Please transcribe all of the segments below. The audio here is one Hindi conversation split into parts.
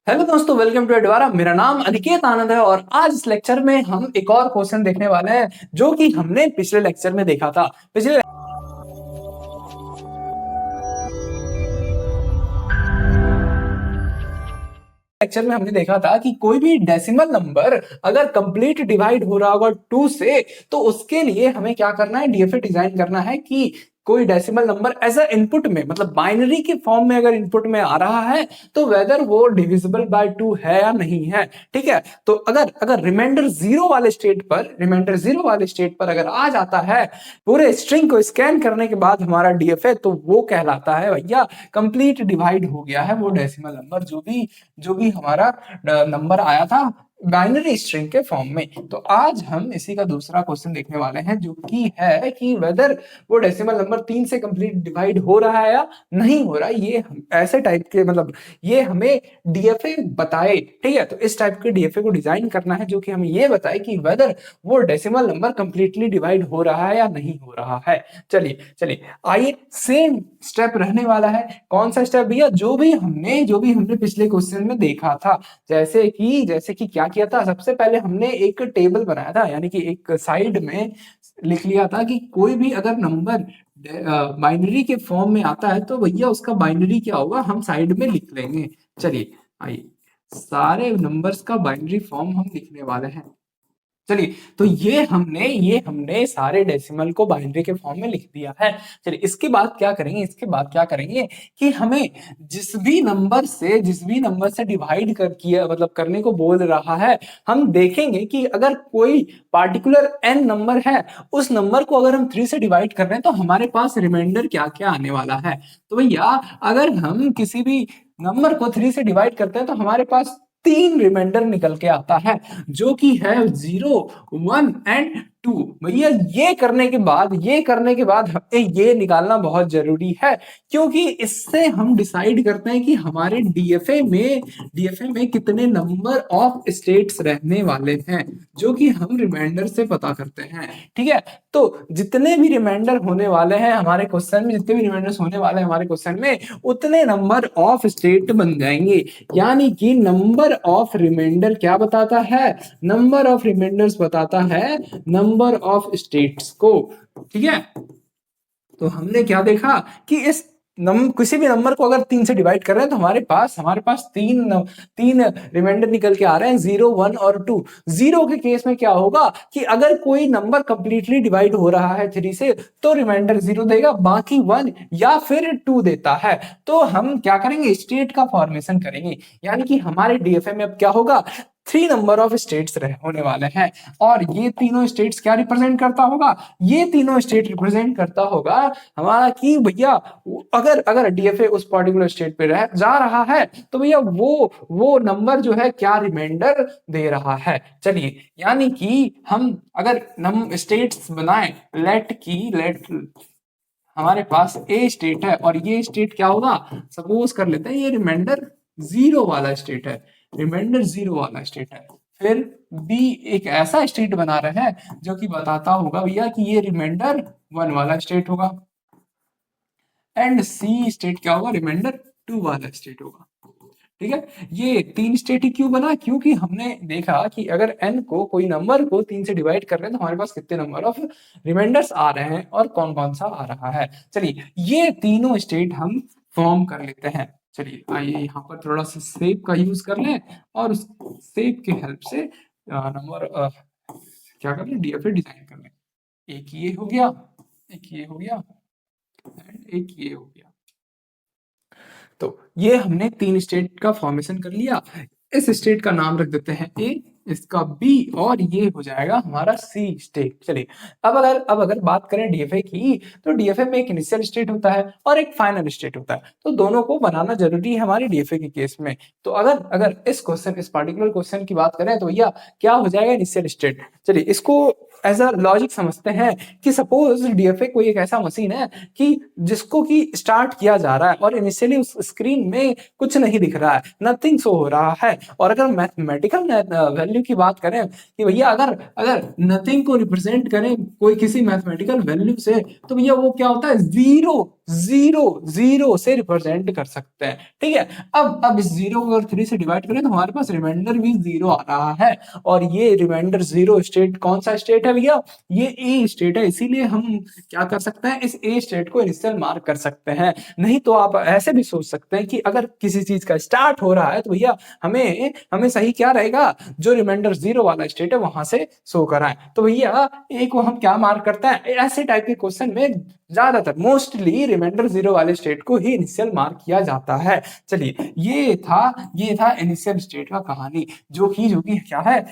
हेलो दोस्तों, वेलकम टू एडवारा। मेरा नाम अनिकेत आनंद है और आज इस लेक्चर में हम एक और क्वेश्चन देखने वाले हैं जो कि हमने पिछले लेक्चर में देखा था। पिछले लेक्चर में हमने देखा था कि कोई भी डेसिमल नंबर अगर कंप्लीट डिवाइड हो रहा होगा 2 से, तो उसके लिए हमें क्या करना है, डीएफए डिजाइन करना है कि कोई decimal number as a input में, मतलब बाइनरी के फॉर्म में अगर इनपुट में आ रहा है तो वेदर वो डिविजिबल बाय 2 है या नहीं है। ठीक है, तो अगर अगर रिमाइंडर जीरो वाले स्टेट पर अगर आ जाता है पूरे स्ट्रिंग को स्कैन करने के बाद हमारा डीएफए, तो वो कहलाता है भैया कंप्लीट डिवाइड हो गया है वो डेसिमल नंबर जो भी हमारा नंबर आया था बाइनरी स्ट्रिंग के फॉर्म में। तो आज हम इसी का दूसरा क्वेश्चन देखने वाले हैं जो कि है कि वेदर वो डेसिमल नंबर 3 से कंप्लीट डिवाइड हो रहा है या नहीं हो रहा है। ये ऐसे टाइप के, मतलब ये हमें डीएफए बताए। ठीक है, तो इस टाइप के डीएफए को डिजाइन करना है जो कि हमें ये बताए कि वेदर वो डेसिमल नंबर कंप्लीटली डिवाइड हो रहा है या नहीं हो रहा है। चलिए चलिए आइए, सेम स्टेप रहने वाला है। कौन सा स्टेप भैया? जो भी हमने पिछले क्वेश्चन में देखा था। जैसे कि क्या किया था, सबसे पहले हमने एक टेबल बनाया था, यानी कि एक साइड में लिख लिया था कि कोई भी अगर नंबर बाइनरी के फॉर्म में आता है तो भैया उसका बाइनरी क्या होगा हम साइड में लिख लेंगे। चलिए आइए, सारे नंबर्स का बाइनरी फॉर्म हम लिखने वाले हैं। चलिए, तो ये हमने सारे डेसिमल को बाइनरी के फॉर्म में लिख दिया है। चलिए, इसके बाद क्या करेंगे कि हमें जिस भी नंबर से डिवाइड कर किया, मतलब करने को बोल रहा है, हम देखेंगे कि अगर कोई पार्टिकुलर n नंबर है, उस नंबर को अगर हम 3 से डिवाइड कर रहे हैं तो हमारे पास रिमाइंडर क्या क्या आने वाला है। तो भैया अगर हम किसी भी नंबर को 3 से डिवाइड करते हैं तो हमारे पास 3 रिमाइंडर निकल के आता है, जो कि है 0, 1 एंड 2। भैया ये करने के बाद हमें ये निकालना बहुत जरूरी है, क्योंकि इससे हम डिसाइड करते हैं कि हमारे डीएफए में कितने नंबर ऑफ स्टेट्स रहने वाले हैं, जो कि हम रिमाइंडर से पता करते हैं। ठीक है, तो जितने भी रिमाइंडर्स होने वाले हैं हमारे क्वेश्चन में, उतने नंबर ऑफ स्टेट बन जाएंगे। यानी कि नंबर ऑफ रिमाइंडर क्या बताता है? नंबर ऑफ रिमाइंडर्स बताता है नंबर ऑफ स्टेट्स को। ठीक है, तो हमने क्या देखा कि किसी भी नंबर को अगर 3 से डिवाइड कर रहे हैं तो हमारे पास तीन रिमाइंडर निकल के आ रहे हैं, 0, 1 और 2। जीरो के केस में क्या होगा कि अगर कोई नंबर कंप्लीटली डिवाइड हो रहा है 3 से तो रिमाइंडर 0 देगा, बाकी 1 या फिर 2 देता है। तो हम क्या करेंगे, स्टेट का फॉर्मेशन करेंगे। यानी कि हमारे डीएफए में अब क्या होगा, 3 नंबर ऑफ स्टेट्स होने वाले हैं। और ये तीनों स्टेट्स क्या रिप्रेजेंट करता होगा? ये तीनों स्टेट रिप्रेजेंट करता होगा हमारा कि भैया अगर अगर डीएफए उस पर्टिकुलर स्टेट पे जा रहा है तो भैया वो नंबर जो है क्या रिमाइंडर दे रहा है। चलिए, यानी कि हम अगर स्टेट्स बनाए, लेट हमारे पास ए स्टेट है और ये स्टेट क्या होगा, सपोज कर लेते हैं ये रिमाइंडर 0 वाला स्टेट है, रिमाइंडर 0 वाला स्टेट है। फिर बी एक ऐसा स्टेट बना रहे हैं जो कि बताता होगा भैया कि ये रिमाइंडर 1 वाला स्टेट होगा, एंड सी स्टेट क्या होगा, रिमाइंडर 2 वाला स्टेट होगा। ठीक है, ये 3 स्टेट ही क्यों बना? क्योंकि हमने देखा कि अगर n को, कोई नंबर को 3 से डिवाइड कर रहे हैं तो हमारे पास कितने नंबर ऑफ रिमाइंडर्स आ रहे हैं और कौन कौन सा आ रहा है। चलिए, ये तीनों स्टेट हम फॉर्म कर लेते हैं। चलिए आइए यहाँ पर थोड़ा सा सेव का यूज कर लें और उस सेव के हेल्प से नंबर क्या कर लें, डीएफए डिजाइन कर लें। एक ये हो गया, एक ये हो गया एंड एक ये हो गया। तो ये हमने 3 स्टेट का फॉर्मेशन कर लिया। इस स्टेट का नाम रख देते हैं ए, इसका बी, और ये हो जाएगा हमारा सी स्टेट। चलिए, अब अगर बात करें डीएफए की, तो डीएफए में एक इनिशियल स्टेट होता है और एक फाइनल स्टेट होता है, तो दोनों को बनाना जरूरी है हमारे डीएफए के केस में। तो अगर अगर इस पर्टिकुलर क्वेश्चन की बात करें तो भैया क्या हो जाएगा, इनिशियल स्टेट। चलिए, इसको एज अ लॉजिक समझते हैं कि सपोज डीएफए कोई एक ऐसा मशीन है कि जिसको कि स्टार्ट किया जा रहा है और इनिशियली उस स्क्रीन में कुछ नहीं दिख रहा है, नथिंग शो हो रहा है। और अगर मैथमेटिकल वैल्यू की बात करें कि भैया अगर अगर नथिंग को रिप्रेजेंट करें कोई किसी मैथमेटिकल वैल्यू से, तो भैया वो क्या होता है, जीरो जीरो जीरो से रिप्रेजेंट कर सकते हैं। ठीक है, अब इस जीरो को अगर 3 से डिवाइड करें तो हमारे पास रिमाइंडर भी जीरो आ रहा है, और ये रिमाइंडर जीरो स्टेट कौन सा स्टेट है भैया, ये ए स्टेट है। इसीलिए हम क्या कर सकते हैं, इस ए स्टेट को इनिशियल मार्क कर सकते हैं। नहीं तो आप ऐसे भी सोच सकते हैं कि अगर किसी चीज का स्टार्ट हो रहा है तो भैया हमें हमें सही क्या रहेगा, जो रिमाइंडर जीरो वाला स्टेट है वहां से शो कराएं। तो भैया ए को हम क्या मार्क करते हैं, ऐसे टाइप के क्वेश्चन में ज्यादातर मोस्टली रिमाइंडर जीरो वाले स्टेट को ही इनिशियल मार्क किया जाता है। चलिए ये था इनिशियल स्टेट का कहानी, जो कि क्या है,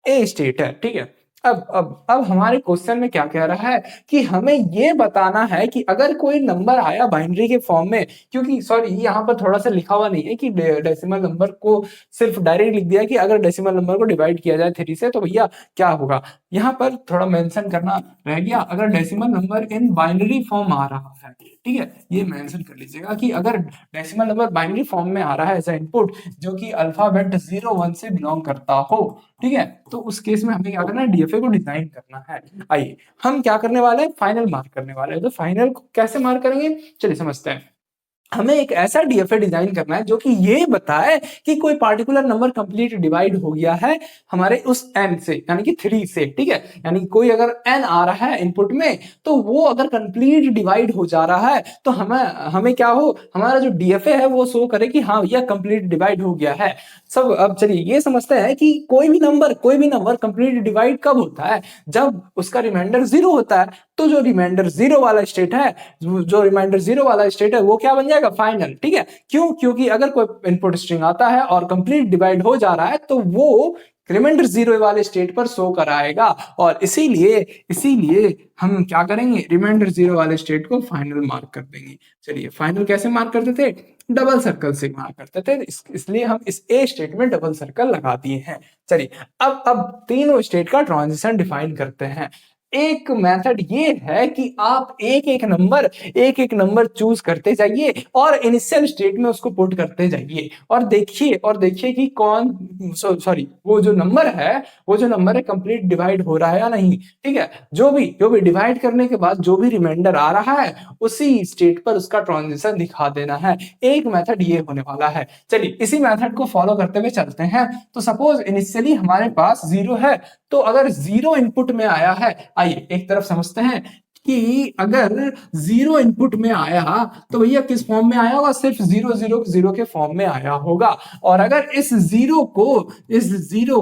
ए स्टेट है। ठीक है, अब हमारे क्वेश्चन में क्या कह रहा है कि हमें ये बताना है कि अगर कोई नंबर आया बाइनरी के फॉर्म में, क्योंकि सॉरी यहाँ पर थोड़ा सा लिखा हुआ नहीं है कि डेसिमल नंबर को सिर्फ डायरेक्ट लिख दिया कि अगर डेसिमल नंबर को डिवाइड किया जाए 3 से तो भैया क्या होगा, यहाँ पर थोड़ा मेंशन करना रह गया। अगर decimal number in binary form आ रहा है, ठीक है, ये मेंशन कर लीजिएगा कि अगर डेसिमल नंबर बाइनरी फॉर्म में आ रहा है एज इनपुट जो कि अल्फाबेट 0 1 से बिलोंग करता हो, ठीक है, तो उस केस में हमें क्या करना है, डीएफए को डिजाइन करना है। आइए हम क्या करने वाले हैं, फाइनल मार्क करने वाले हैं। तो फाइनल को कैसे मार्क करेंगे, चलिए समझते हैं। हमें एक ऐसा डीएफए डिजाइन करना है जो कि ये बताए कि कोई पार्टिकुलर नंबर कंप्लीट डिवाइड हो गया है हमारे उस एन से, यानी कि 3 से। ठीक है, यानी कोई अगर एन आ रहा है इनपुट में तो वो अगर कंप्लीट डिवाइड हो जा रहा है तो हमें हमें क्या हो, हमारा जो डीएफए है वो शो करे कि हाँ यह कंप्लीट डिवाइड हो गया है सब। अब चलिए ये समझते हैं कि कोई भी नंबर कंप्लीट डिवाइड कब होता है, जब उसका रिमाइंडर जीरो होता है। तो जो रिमाइंडर जीरो वाला स्टेट है, वो क्या बन जाएगा, फाइनल। ठीक है, क्यों, क्योंकि अगर कोई इनपुट स्ट्रिंग आता है और कंप्लीट डिवाइड हो जा रहा है तो वो रिमाइंडर जीरो वाले स्टेट पर शो कराएगा, और इसीलिए इसीलिए हम क्या करेंगे, रिमाइंडर जीरो वाले स्टेट को फाइनल मार्क कर देंगे। चलिए फाइनल कैसे मार्क करते थे, डबल सर्कल से मार्क करते थे, इसलिए हम इस ए स्टेट में डबल सर्कल लगा दिए हैं। चलिए अब तीनों स्टेट का ट्रांजिशन डिफाइन करते हैं। एक मेथड ये है कि आप एक एक नंबर चूज करते जाइए और इनिशियल स्टेट में उसको पुट करते जाइए, और देखिए कि कौन सॉरी वो जो नंबर है कंप्लीट डिवाइड हो रहा है या नहीं। ठीक है, जो भी डिवाइड करने के बाद जो भी रिमाइंडर आ रहा है उसी स्टेट पर उसका ट्रांजिशन दिखा देना है। एक मेथड ये होने वाला है। चलिए इसी मेथड को फॉलो करते हुए चलते हैं। तो सपोज इनिशियली हमारे पास जीरो है, तो अगर जीरो इनपुट में आया है, आइए एक तरफ समझते हैं कि अगर जीरो इनपुट में आया तो भैया किस फॉर्म में आया होगा, सिर्फ 0 0 0 के फॉर्म में आया होगा। और अगर इस जीरो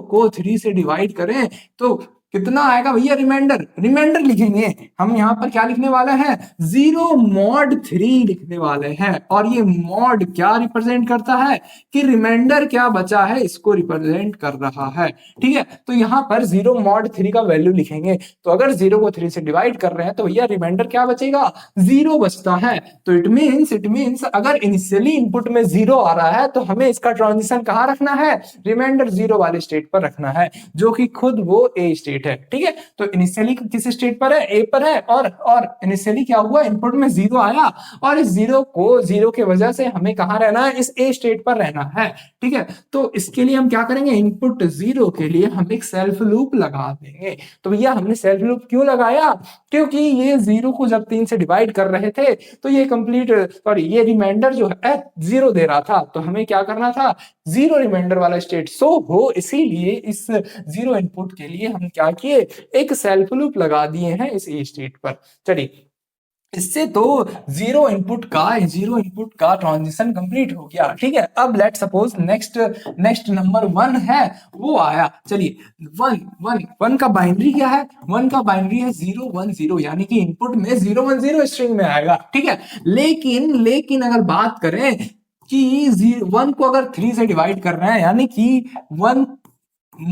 को 3 से डिवाइड करें तो कितना आएगा भैया, रिमाइंडर लिखेंगे हम। यहाँ पर क्या लिखने वाले हैं, 0 mod 3 लिखने वाले हैं। और ये मॉड क्या रिप्रेजेंट करता है, कि रिमाइंडर क्या बचा है इसको रिप्रेजेंट कर रहा है। ठीक है, तो यहाँ पर 0 mod 3 का वैल्यू लिखेंगे। तो अगर 0 को 3 से डिवाइड कर रहे हैं तो भैया रिमाइंडर क्या बचेगा, 0 बचता है। तो इट मीन्स अगर इनिशियली इनपुट में 0 आ रहा है तो हमें इसका ट्रांजिशन कहाँ रखना है, रिमाइंडर 0 वाले स्टेट पर रखना है, जो कि खुद वो ए स्टेट है। ठीक है, तो इनिशियली किस स्टेट पर है, ए पर है, और इनिशियली क्या हुआ, इनपुट में 0 आया, और इस 0 के वजह से हमें कहां रहना है, इस ए स्टेट पर रहना है। ठीक है, तो इसके लिए हम क्या करेंगे, इनपुट 0 के लिए हम एक सेल्फ लूप लगा देंगे। तो भैया हमने सेल्फ लूप क्यों लगाया, क्योंकि ये 0 को जब 3 से डिवाइड कर रहे थे तो ये रिमाइंडर जो है 0 दे रहा था, तो हमें क्या करना था, 0 रिमाइंडर वाला स्टेट शो हो। इसीलिए इस 0 इनपुट के लिए हम क्या किए, एक सेल्फ लूप लगा दिए हैं इस ए स्टेट पर। चलिए इससे तो जीरो इनपुट का ट्रांजिशन कंप्लीट हो गया। ठीक है, अब लेट सपोज नेक्स्ट नंबर 1 है, वो आया। चलिए वन का बाइनरी क्या है, 1 का बाइनरी है 0 1 0, यानी कि इनपुट में 0 1 0 स्ट्रिंग में आएगा। ठीक है, लेकिन अगर बात करें कि 1 को अगर 3 से डिवाइड कर रहे हैं, यानी कि 1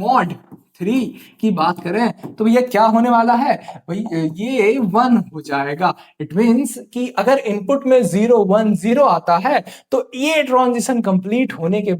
mod 3 की बात करें तो भैया क्या होने वाला है, भाई ये 1 हो जाएगा। इट मीन्स कि अगर इनपुट में 0 1 0 आता है तो ये ट्रांजिशन कंप्लीट होने के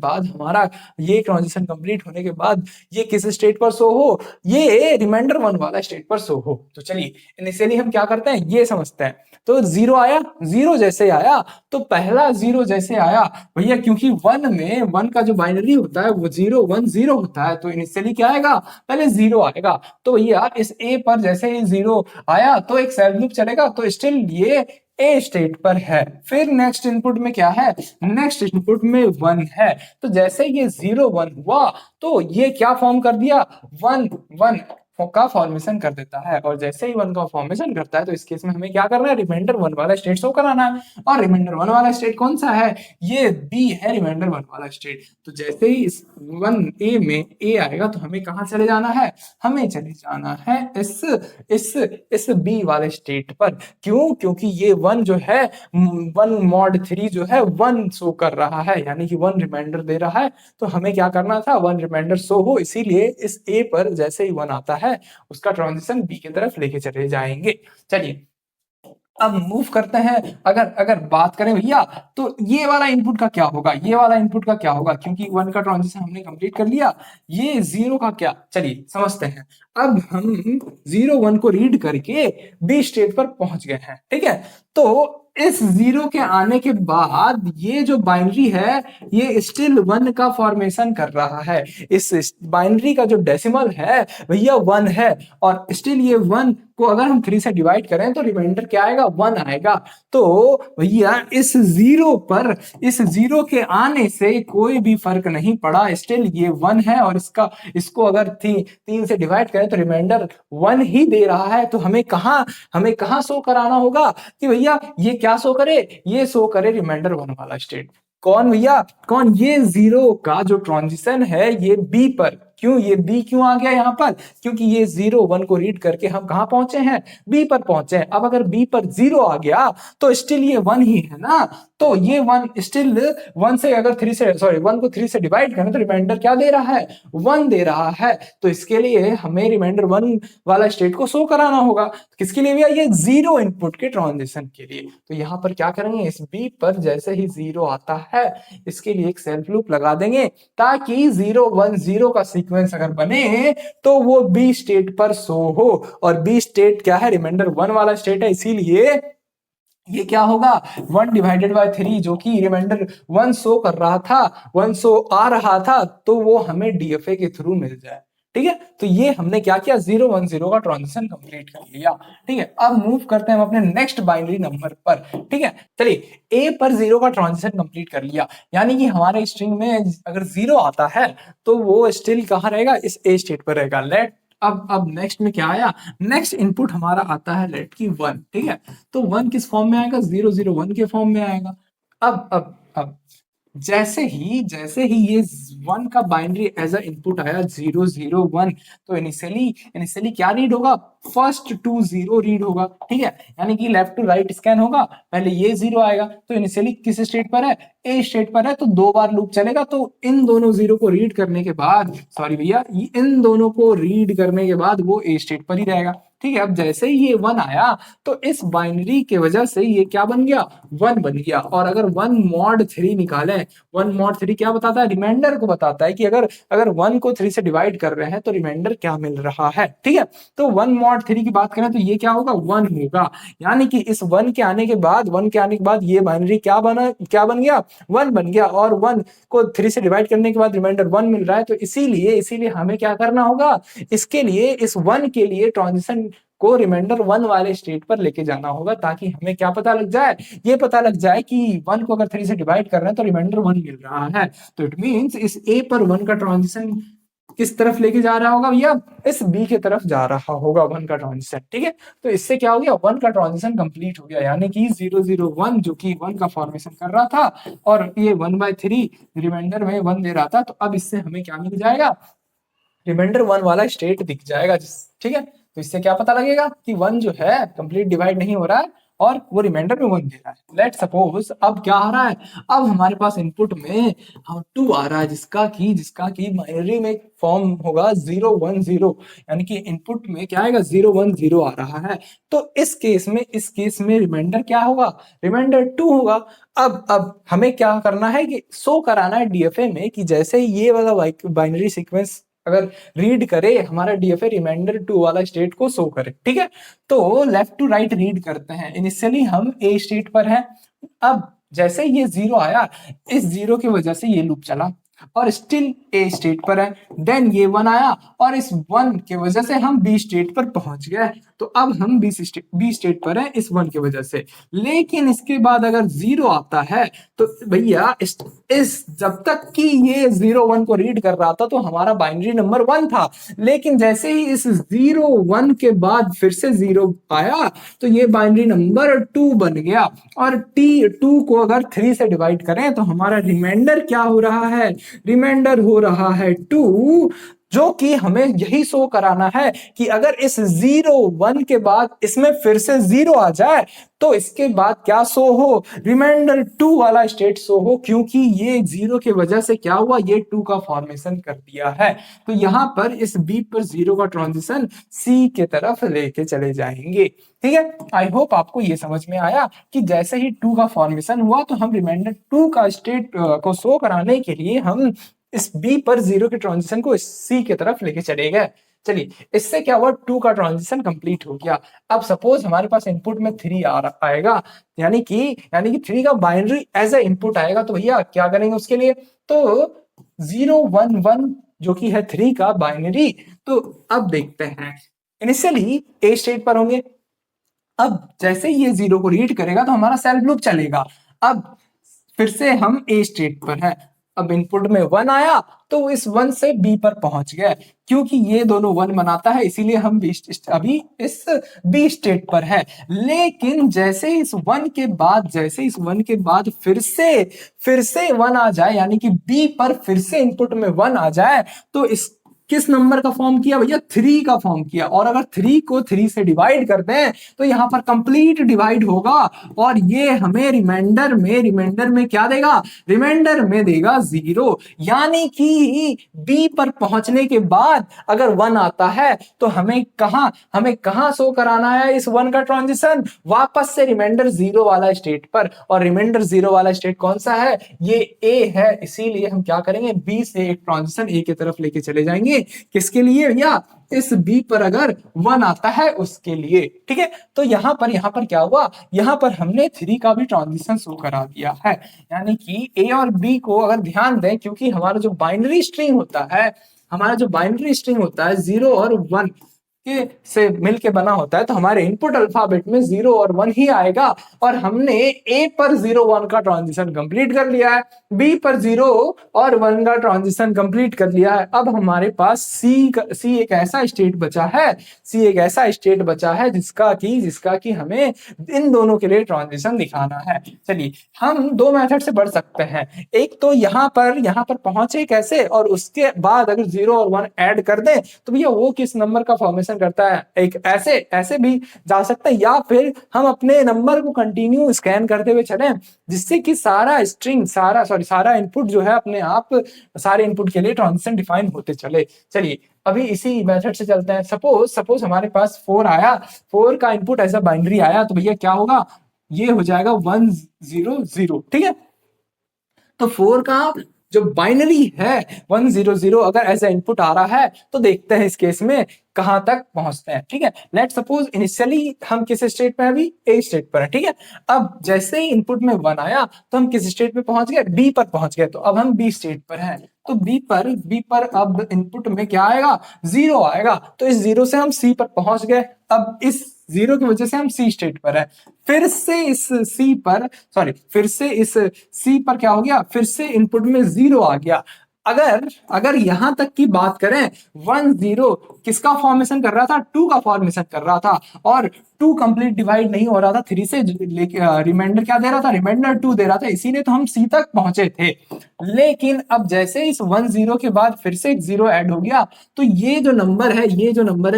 बाद ये किस स्टेट पर शो हो, ये रिमाइंडर 1 वाला स्टेट पर शो हो। तो चलिए इनिशियली हम क्या करते हैं ये समझते हैं। तो 0 आया, 0 जैसे आया तो पहला 0 जैसे आया भैया, क्योंकि 1 का जो बाइनरी होता है वो 0 1 0 होता है, तो इनिशियली क्या आएगा, पहले 0 आएगा। तो भैया इस ए पर जैसे ही 0 आया तो एक सेल्फ लूप चलेगा, तो स्टिल ये ए स्टेट पर है। फिर नेक्स्ट इनपुट में क्या है, नेक्स्ट इनपुट में 1 है। तो जैसे ये 0 1 हुआ तो ये क्या फॉर्म कर दिया, 1 1 का फॉर्मेशन कर देता है। और जैसे ही 1 का फॉर्मेशन करता है तो इस केस में हमें क्या करना है, रिमाइंडर 1 वाला स्टेट शो कराना है। और रिमाइंडर 1 वाला स्टेट कौन सा है, ये बी है रिमाइंडर 1 वाला स्टेट। तो जैसे ही इस 1 ए में ए आएगा तो हमें कहां चले जाना है, हमें चले जाना है इस बी वाले स्टेट पर। क्यों, क्योंकि ये 1 जो है 1 मॉड 3 जो है 1 शो कर रहा है, यानी कि 1 रिमाइंडर दे रहा है। तो हमें क्या करना था, 1 रिमाइंडर शो हो, इसीलिए इस ए पर जैसे ही 1 आता है उसका ट्रांजिशन बी की तरफ लेके चले जाएंगे। चलिए अब मूव करते हैं। अगर अगर बात करें भैया तो ये वाला इनपुट का क्या होगा, ये वाला इनपुट का क्या होगा, क्योंकि 1 का ट्रांजिशन हमने कंप्लीट कर लिया। ये 0 का क्या, चलिए समझते हैं। अब हम 0 1 को रीड करके बी स्टेट पर पहुंच गए हैं, ठीक है। तो इस 0 के आने के बाद ये जो बाइनरी है ये स्टिल 1 का फॉर्मेशन कर रहा है। इस बाइनरी का जो डेसिमल है भैया 1 है, और स्टिल ये 1 को अगर हम 3 से डिवाइड करें तो रिमाइंडर क्या आएगा, 1 आएगा। तो भैया इस 0 पर, इस 0 के आने से कोई भी फर्क नहीं पड़ा, स्टिल ये 1 है। और इसको अगर 3 से डिवाइड करें तो रिमाइंडर 1 ही दे रहा है। तो हमें कहां शो कराना होगा कि भैया ये क्या शो करे, ये शो करे रिमाइंडर 1 वाला स्टेट। कौन भैया, कौन, ये 0 का जो ट्रांजिशन है ये बी पर। क्यों, ये बी क्यों आ गया यहाँ पर, क्योंकि ये 0 1 को रीड करके हम कहां पहुंचे हैं, बी पर पहुंचे हैं। अब अगर बी पर 0 आ गया तो स्टिल ये 1 ही है ना। तो ये 1 स्टिल 1 से अगर 3 से, सॉरी 1 को 3 से डिवाइड करें तो रिमाइंडर क्या दे रहा है, 1 दे रहा है। तो इसके लिए हमें रिमाइंडर 1 वाला स्टेट को शो कराना होगा। किसके लिए भैया, ये 0 इनपुट के ट्रांजिशन के लिए। तो यहाँ पर क्या करेंगे, इस बी पर जैसे ही 0 आता है इसके लिए एक सेल्फ लूप लगा देंगे, ताकि 0 1 0 का सीक्वेंस अगर बने तो वो बी स्टेट पर शो हो। और बी स्टेट क्या है, रिमाइंडर 1 वाला स्टेट है, इसीलिए ये क्या होगा, 1 डिवाइडेड बाय 3 जो कि रिमाइंडर 1 शो कर रहा था, 1 शो आ रहा था, तो वो हमें डीएफए के थ्रू मिल जाए। ठीक है, तो ये हमने क्या किया, 0 1 0 का ट्रांजिशन कंप्लीट कर लिया। ठीक है, अब मूव करते हैं हम अपने नेक्स्ट बाइनरी नंबर पर। ठीक है, चलिए ए पर 0 का ट्रांजिशन कंप्लीट कर लिया, यानी कि हमारे स्ट्रिंग में अगर 0 आता है तो वो स्टिल कहाँ रहेगा, इस ए स्टेट पर रहेगा। लेट अब नेक्स्ट में क्या आया, नेक्स्ट इनपुट हमारा आता है लेट की 1। ठीक है, तो 1 किस फॉर्म में आएगा, 0 0 1 के फॉर्म में आएगा। अब जैसे ही ये 1 का बाइनरी एज अ इनपुट आया 0 0 1, तो इनिशियली क्या रीड होगा, फर्स्ट 2 0 रीड होगा। ठीक है, यानी कि लेफ्ट टू राइट स्कैन होगा, पहले ये 0 आएगा। तो इनिशियली किस स्टेट पर है, ए स्टेट पर है, तो 2 बार लूप चलेगा। तो इन दोनों 0 को रीड करने के बाद, सॉरी भैया, इन दोनों को रीड करने के बाद वो ए स्टेट पर ही रहेगा। ठीक है, अब जैसे ही ये 1 आया तो इस बाइनरी के वजह से ये क्या बन गया, 1 बन गया। और अगर 1 मॉड 3 निकालें, 1 मॉड 3 क्या बताता है, रिमाइंडर को बताता है कि अगर 1 को 3 से डिवाइड कर रहे हैं तो रिमाइंडर क्या मिल रहा है। ठीक है, तो 1 मॉड 3 की बात करें तो ये क्या होगा, 1 होगा। यानी कि इस 1 के आने के बाद ये बाइनरी क्या बन गया, 1 बन गया। और 1 को 3 से डिवाइड करने के बाद रिमाइंडर 1 मिल रहा है। तो इसीलिए हमें क्या करना होगा, इसके लिए इस 1 के लिए ट्रांजिशन को रिमाइंडर 1 वाले स्टेट पर लेके जाना होगा, ताकि हमें क्या पता लग जाए, ये पता लग जाए कि 1 को अगर 3 से डिवाइड कर रहे हैं तो रिमाइंडर 1 मिल रहा है। तो इट मींस इस ए पर 1 का ट्रांजिशन किस तरफ लेके जा रहा होगा भैया, इस बी की तरफ जा रहा होगा 1 का ट्रांजिशन। ठीक है, तो इससे क्या हो गया, 1 का ट्रांजिशन कंप्लीट हो गया, यानी कि 0 0 1 जो कि 1 का फॉर्मेशन कर रहा था और ये 1/3 रिमाइंडर में 1 दे रहा था। तो अब इससे हमें क्या मिल जाएगा, रिमाइंडर 1 वाला स्टेट दिख जाएगा। ठीक है, तो इससे क्या पता लगेगा कि 1 जो है कंप्लीट डिवाइड नहीं हो रहा है और वो रिमाइंडर में 1 दे रहा है। लेट सपोज अब क्या आ रहा है, अब हमारे पास इनपुट में 2 आ रहा है, जिसका की बाइनरी में फॉर्म होगा 0 1 0, यानी कि इनपुट में क्या आएगा, 0 1 0 आ रहा है। तो इस केस में रिमाइंडर क्या होगा, रिमाइंडर 2 होगा। अब हमें क्या करना है कि शो कराना है डीएफए में कि जैसे ये वाला बाइनरी सीक्वेंस अगर रीड करे, हमारा डीएफए रिमाइंडर 2 वाला स्टेट को शो करे। ठीक है, तो लेफ्ट टू राइट रीड करते हैं। इनिशियली हम ए स्टेट पर हैं, अब जैसे ये 0 आया, इस 0 की वजह से ये लूप चला और स्टिल ए स्टेट पर है। देन ये 1 आया और इस 1 की वजह से हम बी स्टेट पर पहुंच गए। तो अब हम बी स्टेट पर हैं इस 1 की वजह से। लेकिन इसके बाद अगर 0 आता है तो भैया इस जब तक कि ये 0 1 को रीड कर रहा था तो हमारा बाइनरी नंबर 1 था, लेकिन जैसे ही इस 0 1 के बाद फिर से 0 आया तो ये बाइनरी नंबर 2 बन गया। और T2 को अगर 3 से डिवाइड करें तो हमारा रिमाइंडर क्या हो रहा है, रिमाइंडर हो रहा है 2, जो कि हमें यही शो कराना है कि अगर इस 0 1 के बाद इसमें फिर से 0 आ जाए तो इसके बाद क्या शो हो, रिमाइंडर 2 वाला स्टेट शो हो, क्योंकि ये 0 की वजह से क्या हुआ, ये 2 का फॉर्मेशन कर दिया है। तो यहां पर इस बी पर 0 का ट्रांजिशन सी के तरफ लेके चले जाएंगे। ठीक है, आई होप आपको ये समझ में आया कि जैसे ही 2 का फॉर्मेशन हुआ तो हम रिमाइंडर 2 का स्टेट को शो कराने के लिए हम इस बी पर 0 के ट्रांजिशन को सी की तरफ लेके चले गए। चलिए, इससे क्या हुआ, 2 का ट्रांजिशन कंप्लीट हो गया। अब सपोज हमारे पास इनपुट में 3 आएगा, यानी कि 3 का बाइनरी एज ए इनपुट आएगा, तो भैया क्या करेंगे उसके लिए, तो 0 1 1 जो कि है 3 का बाइनरी। तो अब देखते हैं, इनिशियली ए स्टेट पर होंगे। अब जैसे ही ये 0 को रीड करेगा तो हमारा सेल्फ लूप चलेगा। अब फिर से हम ए स्टेट पर हैं। अब इनपुट में 1 आया तो इस 1 से बी पर पहुंच गए, क्योंकि ये दोनों 1 बनाता है इसीलिए हम अभी इस बी स्टेट पर है। लेकिन जैसे इस 1 के बाद फिर से 1 आ जाए, यानी कि बी पर फिर से इनपुट में 1 आ जाए, तो इस किस नंबर का फॉर्म किया भैया, 3 का फॉर्म किया। और अगर 3 को 3 से डिवाइड कर दें तो यहां पर कंप्लीट डिवाइड होगा और ये हमें रिमाइंडर में क्या देगा, रिमाइंडर में देगा 0। यानी कि बी पर पहुंचने के बाद अगर 1 आता है तो हमें कहां शो कराना है इस 1 का ट्रांजिशन, वापस से रिमाइंडर 0 वाला स्टेट पर। और रिमाइंडर 0 वाला स्टेट कौन सा है, ये ए है, इसीलिए हम क्या करेंगे, बी से एक ट्रांजिशन ए की तरफ लेके चले जाएंगे। किसके लिए भैया, इस बी पर अगर 1 आता है उसके लिए। ठीक है, तो यहां पर क्या हुआ, यहां पर हमने 3 का भी ट्रांजिशन शो करा दिया है। यानी कि ए और बी को अगर ध्यान दें, क्योंकि हमारा जो बाइनरी स्ट्रिंग होता है 0 और 1 के से मिलके बना होता है, तो हमारे इनपुट अल्फाबेट में 0 और 1 ही आएगा। और हमने ए पर 0 1 का ट्रांजिशन कंप्लीट कर लिया है, बी पर 0 और 1 का ट्रांजिशन कंप्लीट कर लिया है। अब हमारे पास सी एक ऐसा स्टेट बचा है जिसका कि हमें इन दोनों के लिए ट्रांजिशन दिखाना है। चलिए, हम दो मेथड से बढ़ सकते हैं। एक तो यहाँ पर पहुंचे कैसे, और उसके बाद अगर 0 और 1 ऐड कर दें तो भैया वो किस नंबर का फॉर्मेशन करता है, एक ऐसे भी जा सकता है। या फिर हम अपने नंबर को कंटिन्यू स्कैन करते हुए चलें, जिससे कि सारा इनपुट जो है अपने आप सारे इनपुट के लिए ट्रांजिशन डिफाइन होते चले। चलिए, अभी इसी मेथड से चलते हैं। सपोज हमारे पास 4 आया, 4 का इनपुट ऐसा बाइनरी आया, तो भैया क्या होगा, ये हो जाएगा 1 0 0। ठीक है, तो 4 का जो बाइनरी है 1 0 0 अगर ऐसा इनपुट आ रहा है तो देखते हैं इस केस में कहां तक पहुंचते हैं। ठीक है, लेट सपोज इनिशियली हम किस स्टेट पे हैं, अभी ए स्टेट पर है। ठीक है, अब जैसे ही इनपुट में 1 आया तो हम किस स्टेट पे पहुंच गए, बी पर पहुंच गए। तो अब हम बी स्टेट पर हैं, तो बी पर अब इनपुट में क्या आएगा, 0 आएगा। तो इस 0 से हम सी पर पहुंच गए। अब इस 0 की वजह से हम सी स्टेट पर है। फिर से इस सी पर क्या हो गया, फिर से इनपुट में 0 आ गया। अगर यहां तक की बात करें, 1 0 किसका फॉर्मेशन कर रहा था, 2 का फॉर्मेशन कर रहा था, और 2 कंप्लीट डिवाइड नहीं हो रहा था 3 से, रिमाइंडर क्या दे रहा था, रिमाइंडर 2 दे रहा था, इसीलिए तो हम सी तक पहुंचे थे। लेकिन अब जैसे इस 1 0 के बाद फिर से एक 0 ऐड हो गया, तो ये जो नंबर है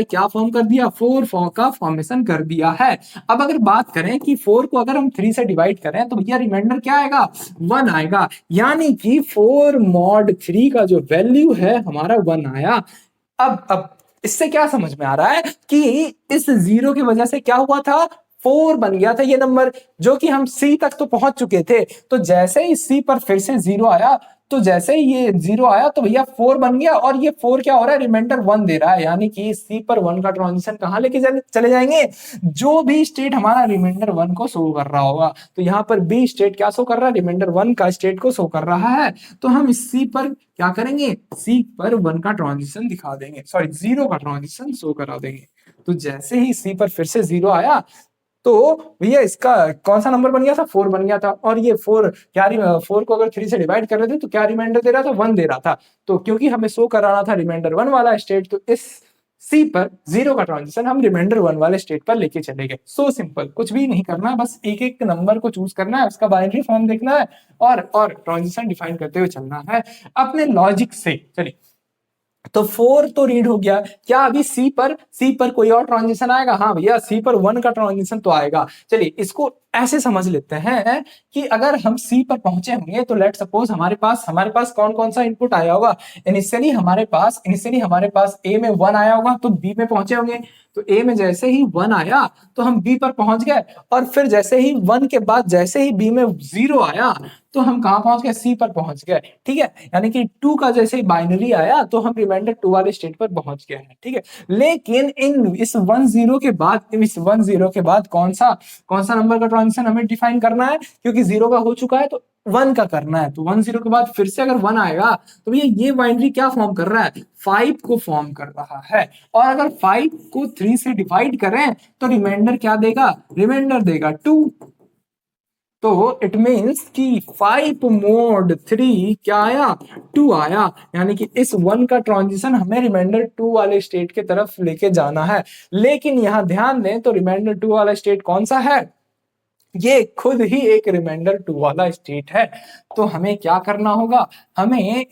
क्या फॉर्म कर दिया, 4 का फॉर्मेशन कर दिया है। अब अगर बात करें कि 4 को अगर हम 3 से डिवाइड करें तो भैया रिमाइंडर क्या आएगा, 1 आएगा। यानी कि 4 mod 3 का जो वैल्यू है हमारा 1 आया। अब इससे क्या समझ में आ रहा है कि इस 0 की वजह से क्या हुआ था, 4 बन गया था ये नंबर, जो कि हम सी तक तो पहुंच चुके थे। तो जैसे ही सी पर फिर से 0 आया तो जैसे ही ये 0 आया तो भैया 4 बन गया, और ये 4 क्या हो रहा है, रिमाइंडर 1 दे रहा है, यानी कि सी पर 1 का ट्रांजिशन कहां लेके चले जाएंगे, जो भी स्टेट हमारा रिमाइंडर 1 को शो कर रहा होगा। तो यहाँ पर बी स्टेट क्या शो कर रहा है, रिमाइंडर 1 का स्टेट को शो कर रहा है। तो हम इस सी पर क्या करेंगे, सी पर 1 का ट्रांजिशन दिखा देंगे, सॉरी 0 का ट्रांजिशन शो करा देंगे। तो जैसे ही सी पर फिर से 0 आया तो भैया इसका कौन सा नंबर बन गया था, 4 बन गया था, और ये 4 क्या, 4 को अगर 3 से डिवाइड कर रहे थे तो क्या रिमाइंडर दे रहा था, 1 दे रहा था। तो क्योंकि हमें शो कराना था रिमाइंडर 1 वाला स्टेट, तो इस सी पर 0 का ट्रांजिशन हम रिमाइंडर 1 वाले स्टेट पर लेके चले गए। सो सिंपल, कुछ भी नहीं करना है, बस एक एक नंबर को चूज करना है, उसका बाइनरी फॉर्म देखना है और ट्रांजिशन डिफाइन करते हुए चलना है अपने लॉजिक से। चलिए, तो 4 तो रीड हो गया, क्या अभी सी पर कोई और ट्रांजिशन आएगा, हाँ भैया सी पर 1 का ट्रांजिशन तो आएगा। चलिए इसको ऐसे समझ लेते हैं कि अगर हम सी पर पहुंचे होंगे तो लेट सपोज हमारे पास कौन कौन सा इनपुट आया होगा, इनिशियली हमारे पास ए में 1 आया होगा, तो बी में पहुंचे होंगे। तो ए में जैसे ही 1 आया तो हम बी पर पहुंच गए, और फिर जैसे ही 1 के बाद जैसे ही बी में 0 आया तो हम कहां पहुंच गए, सी पर पहुंच गए। ठीक है, यानी कि 2 का जैसे ही बाइनरी आया तो हम रिमाइंडर 2 वाले स्टेट पर पहुंच गए हैं। ठीक है, लेकिन इस 1 0 के बाद कौन सा नंबर का ट्रांजिशन हमें डिफाइन करना है, क्योंकि 0 का हो चुका है तो 1 का करना है। तो 1 0 के बाद फिर से अगर 1 आएगा तो भैया ये बाइनरी क्या फॉर्म कर रहा है, 5 को फॉर्म कर रहा है, और अगर 5 को 3 से डिवाइड करें तो रिमाइंडर क्या देगा, रिमाइंडर देगा 2। तो इट मीन्स कि 5 मोड 3 क्या आया, 2 आया, यानी कि इस 1 का ट्रांजिशन हमें रिमाइंडर 2 वाले स्टेट के तरफ लेके जाना है। लेकिन यहां ध्यान दें तो रिमाइंडर 2 वाला स्टेट कौन सा है, ये खुद ही एक रिमाइंडर 2 वाला स्टेट है। तो हमें क्या करना होगा, हमें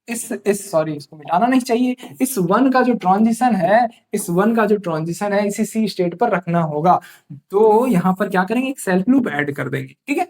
इस सॉरी इसको मिटाना नहीं चाहिए, इस 1 का जो ट्रांजिशन है इसी सी स्टेट पर रखना होगा। तो यहां पर क्या करेंगे, एक सेल्फ लूप ऐड कर देंगे। ठीक है,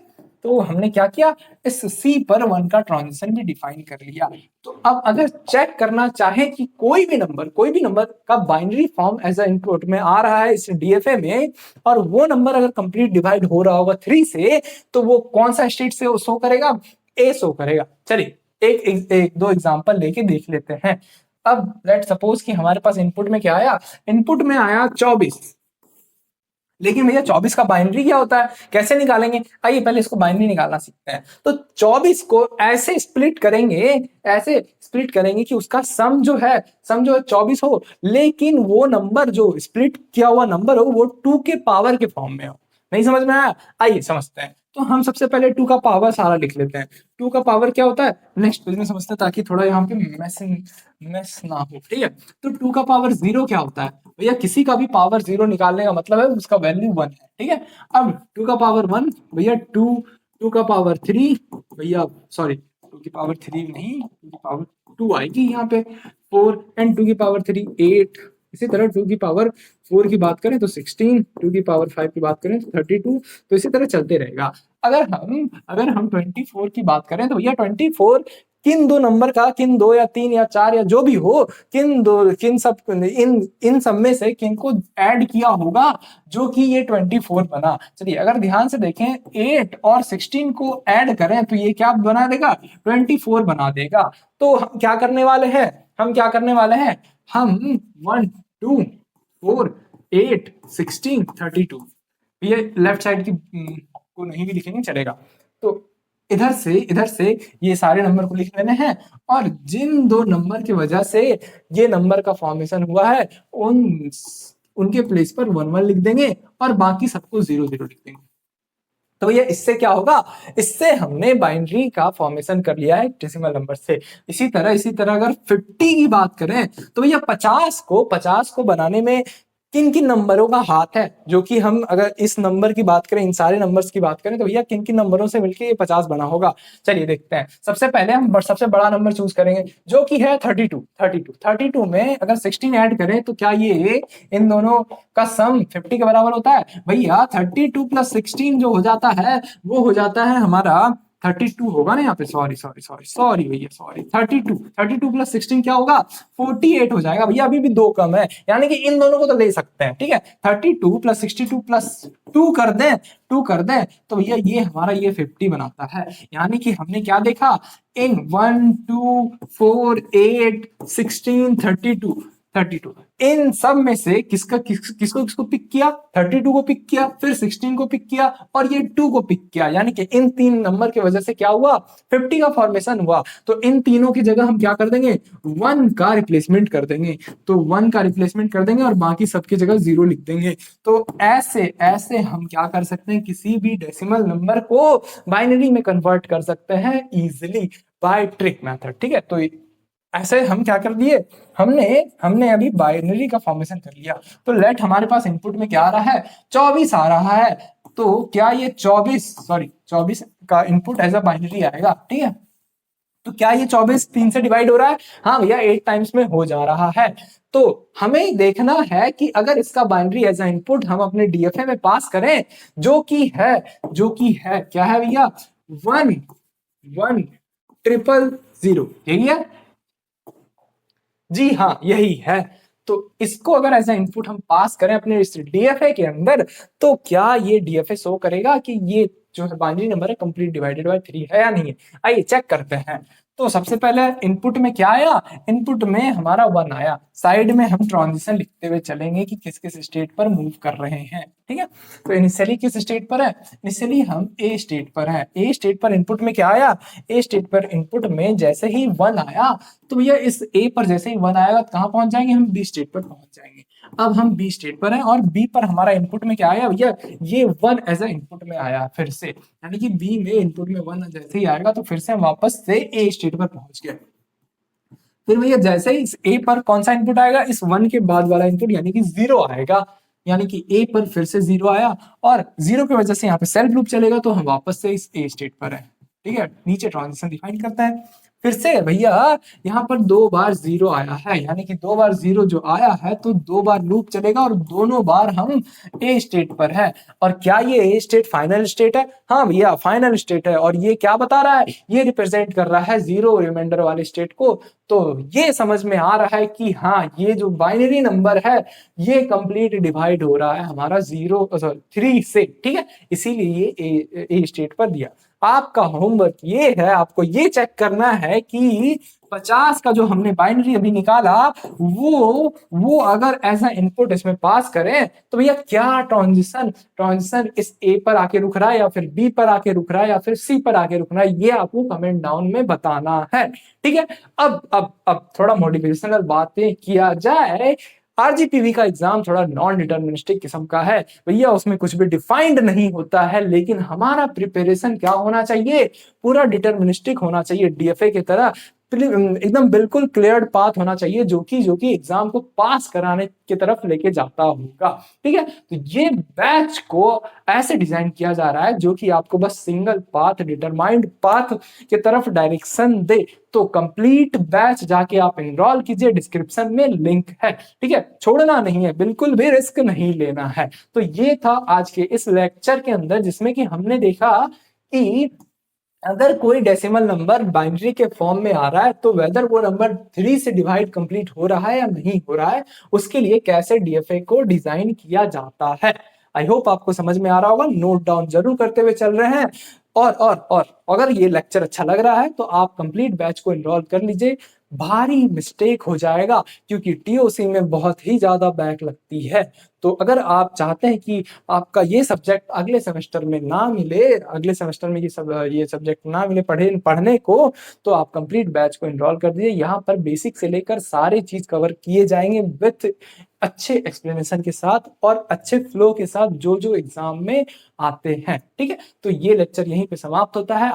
तो हमने क्या किया, इस सी पर 1 का ट्रांजिशन भी डिफाइन कर लिया। तो अब अगर चेक करना चाहे कि कोई भी नंबर का binary form as a input में आ रहा है इस डीएफए में, और वो नंबर अगर कंप्लीट डिवाइड हो रहा होगा 3 से, तो वो कौन सा स्टेट से शो करेगा, ए शो करेगा। चलिए एक दो एग्जांपल लेके देख लेते हैं। अब लेट सपोज कि हमारे पास इनपुट में क्या आया, इनपुट में आया 24, लेकिन भैया 24 का बाइनरी क्या होता है, कैसे निकालेंगे, आइए पहले इसको बाइनरी निकालना सीखते हैं। तो 24 को ऐसे स्प्लिट करेंगे कि उसका सम जो है 24 हो, लेकिन वो नंबर जो स्प्लिट किया हुआ नंबर हो वो 2 के पावर के फॉर्म में हो। नहीं समझ में आया, आइए समझते हैं। तो हम सबसे पहले 2 का पावर सारा लिख लेते हैं। 2 का पावर क्या होता है, नेक्स्ट पेज में समझते हैं ताकि थोड़ा यहाँ पे मैस ना हो। ठीक है, तो 2 का पावर 0 क्या होता है, भैया किसी का भी पावर 0 निकालने का मतलब है उसका वैल्यू 1 है। ठीक है, अब 2 का पावर 1 भैया 2 का पावर 3 भैया, सॉरी 2 की पावर 3 नहीं, 2 की पावर 2 आएगी यहाँ पे, 4 एंड 2 की पावर 3 8। इसी तरह 2 की पावर 4 की बात करें तो 16, 2 की पावर 5 की बात करें तो 32। तो इसी तरह चलते रहेगा। अगर हम 24 की बात करें तो भैया 24 किन दो नंबर का, किन 2 या 3 या 4 या जो भी हो, इन सब में से किन को ऐड किया होगा जो कि ये 24 बना। चलिए अगर ध्यान से देखें 8 और 16 को ऐड करें तो ये क्या बना देगा, 24 बना देगा। तो हम क्या करने वाले हैं, हम 1 2 4 8 16 32, ये लेफ्ट साइड की को नहीं भी लिखेंगे चलेगा। तो इधर से ये सारे नंबर को लिख लेने हैं, और जिन दो नंबर की वजह से ये नंबर का फॉर्मेशन हुआ है उनके प्लेस पर 1 1 लिख देंगे और बाकी सबको 0 0 लिख देंगे। तो ये इससे क्या होगा, इससे हमने बाइनरी का फॉर्मेशन कर लिया है डेसिमल नंबर से। इसी तरह अगर 50 की बात करें तो भैया 50 को बनाने में किन किन नंबरों का हाथ है, जो कि हम अगर इस नंबर की बात करें, इन सारे नंबर्स की बात करें तो भैया किन किन नंबरों से मिलकर ये 50 बना होगा। चलिए देखते हैं। सबसे पहले हम सबसे बड़ा नंबर चूज करेंगे जो कि है 32 में अगर 16 ऐड करें तो क्या ये इन दोनों का सम 50 के बराबर होता है। भैया 32 प्लस 16 जो हो जाता है वो हो जाता है हमारा 32 होगा ना यहाँ पे, सॉरी भैया, सॉरी 32 प्लस 16 क्या होगा, 48 हो जाएगा भैया, अभी भी दो कम है, यानी कि इन दोनों को तो ले सकते हैं, ठीक है। 32 प्लस 62 प्लस 2 कर दें, तो भैया ये हमारा ये 50 बनाता है। यानी कि हमने क्या देखा, इन 1 2 4 8 16 32 इन सब में से किसको पिक किया, 32 को पिक किया, फिर 16 को पिक किया और ये 2 को पिक किया, यानी कि इन तीन नंबर की वजह से क्या हुआ, 50 का फॉर्मेशन हुआ। तो इन तीनों की जगह हम क्या कर देंगे, 1 का रिप्लेसमेंट कर देंगे, तो 1 का रिप्लेसमेंट कर देंगे और बाकी सबकी जगह 0 लिख देंगे। तो ऐसे ऐसे हम क्या कर सकते हैं, किसी भी डेसिमल नंबर को बाइनरी में कन्वर्ट कर सकते हैं इजिली बाय ट्रिक मेथड, ठीक है। तो ऐसे हम क्या कर दिए, हमने हमने अभी बाइनरी का फॉर्मेशन कर लिया। तो लेट हमारे पास इनपुट में क्या आ रहा है, 24 आ रहा है। तो क्या ये 24 का इनपुट एज अ बाइनरी आएगा, ठीक है। तो क्या ये 24 3 से डिवाइड हो रहा है, हाँ भैया 8 टाइम्स में हो जा रहा है। तो हमें देखना है कि अगर इसका बाइनरी एज अ इनपुट हम अपने डीएफए में पास करें, जो कि है क्या है भैया, 1 1 ट्रिपल 0, यही है जी, हाँ यही है। तो इसको अगर एज इनपुट हम पास करें अपने इस डीएफए के अंदर, तो क्या ये डीएफए शो करेगा कि ये जो है बाइनरी नंबर है कंप्लीट डिवाइडेड बाय 3 है या नहीं है। आइए चेक करते हैं। तो सबसे पहले इनपुट में क्या आया, इनपुट में हमारा 1 आया। साइड में हम ट्रांजिशन लिखते हुए चलेंगे कि किस किस स्टेट पर मूव कर रहे हैं, ठीक है। तो इनिशियली किस स्टेट पर है, इनिशियली हम ए स्टेट पर है। ए स्टेट पर इनपुट में क्या आया, ए स्टेट पर इनपुट में जैसे ही 1 आया, तो भैया इस ए पर जैसे ही 1 आएगा तो कहां पहुंच जाएंगे, हम बी स्टेट पर पहुंच जाएंगे। अब हम बी स्टेट पर हैं और बी पर हमारा इनपुट में क्या आया भैया, ये 1 एज अ इनपुट में आया फिर से, यानी कि बी में इनपुट में 1 जैसे ही आएगा तो फिर से हम वापस से ए स्टेट पर पहुंच गए। फिर भैया जैसे ही इस ए पर कौन सा इनपुट आएगा, इस 1 के बाद वाला इनपुट यानी कि 0 आएगा, यानी कि ए पर फिर से 0 आया और 0 की वजह से यहाँ पे सेल्फ लूप चलेगा, तो हम वापस से इस ए स्टेट पर है, ठीक है। नीचे ट्रांजिशन डिफाइन करता है। फिर से भैया यहाँ पर 2 बार 0 आया है, यानी कि 2 बार 0 जो आया है तो 2 बार लूप चलेगा और दोनों बार हम ए स्टेट पर है। और क्या ये ए स्टेट फाइनल स्टेट है, हाँ भैया फाइनल स्टेट है। और ये क्या बता रहा है, ये रिप्रेजेंट कर रहा है 0 रिमाइंडर वाले स्टेट को। तो ये समझ में आ रहा है कि हाँ ये जो बाइनरी नंबर है ये कंप्लीट डिवाइड हो रहा है हमारा 3 से, ठीक है। इसीलिए ये ए स्टेट पर दिया। आपका होमवर्क ये है, आपको ये चेक करना है कि 50 का जो हमने बाइनरी अभी निकाला वो अगर एज अ इनपुट इसमें पास करें तो भैया क्या ट्रांजिशन इस ए पर आके रुक रहा है या फिर बी पर आके रुक रहा है या फिर सी पर आके रुक रहा है, ये आपको कमेंट डाउन में बताना है, ठीक है। अब थोड़ा मोटिवेशनल बातें किया जाए। आरजीपीवी का एग्जाम थोड़ा नॉन डिटर्मिनिस्टिक किस्म का है भैया, उसमें कुछ भी डिफाइंड नहीं होता है, लेकिन हमारा प्रिपरेशन क्या होना चाहिए, पूरा डिटर्मिनिस्टिक होना चाहिए, डीएफए की तरह एकदम बिल्कुल क्लियर पाथ होना चाहिए जो कि एग्जाम को पास कराने की तरफ लेके जाता होगा, ठीक है। तो ये बैच को ऐसे डिजाइन किया जा रहा है जो कि आपको बस सिंगल पाथ, डिटरमाइंड पाथ की तरफ डायरेक्शन दे। तो कंप्लीट बैच जाके आप एनरोल कीजिए, डिस्क्रिप्शन में लिंक है, ठीक है। छोड़ना नहीं है, बिल्कुल भी रिस्क नहीं लेना है। तो ये था आज के इस लेक्चर के अंदर जिसमें कि हमने देखा कि अगर कोई डेसिमल नंबर बाइनरी के फॉर्म में आ रहा है तो वेदर वो नंबर 3 से डिवाइड कंप्लीट हो रहा है या नहीं हो रहा है, उसके लिए कैसे डीएफए को डिजाइन किया जाता है। आई होप आपको समझ में आ रहा होगा, नोट डाउन जरूर करते हुए चल रहे हैं। और अगर ये लेक्चर अच्छा लग रहा है तो आप कंप्लीट बैच को एनरोल कर लीजिए। भारी मिस्टेक हो जाएगा क्योंकि टीओसी में बहुत ही ज्यादा बैक लगती है। तो अगर आप चाहते हैं कि आपका ये सब्जेक्ट अगले सेमेस्टर में ना मिले, अगले सेमेस्टर में ये सब्जेक्ट ना मिले पढ़ने को, तो आप कंप्लीट बैच को एनरोल कर दीजिए। यहाँ पर बेसिक से लेकर सारे चीज कवर किए जाएंगे विथ अच्छे एक्सप्लेनेशन के साथ और अच्छे फ्लो के साथ जो जो एग्जाम में आते हैं, ठीक है। तो ये लेक्चर यहीं पे समाप्त होता है।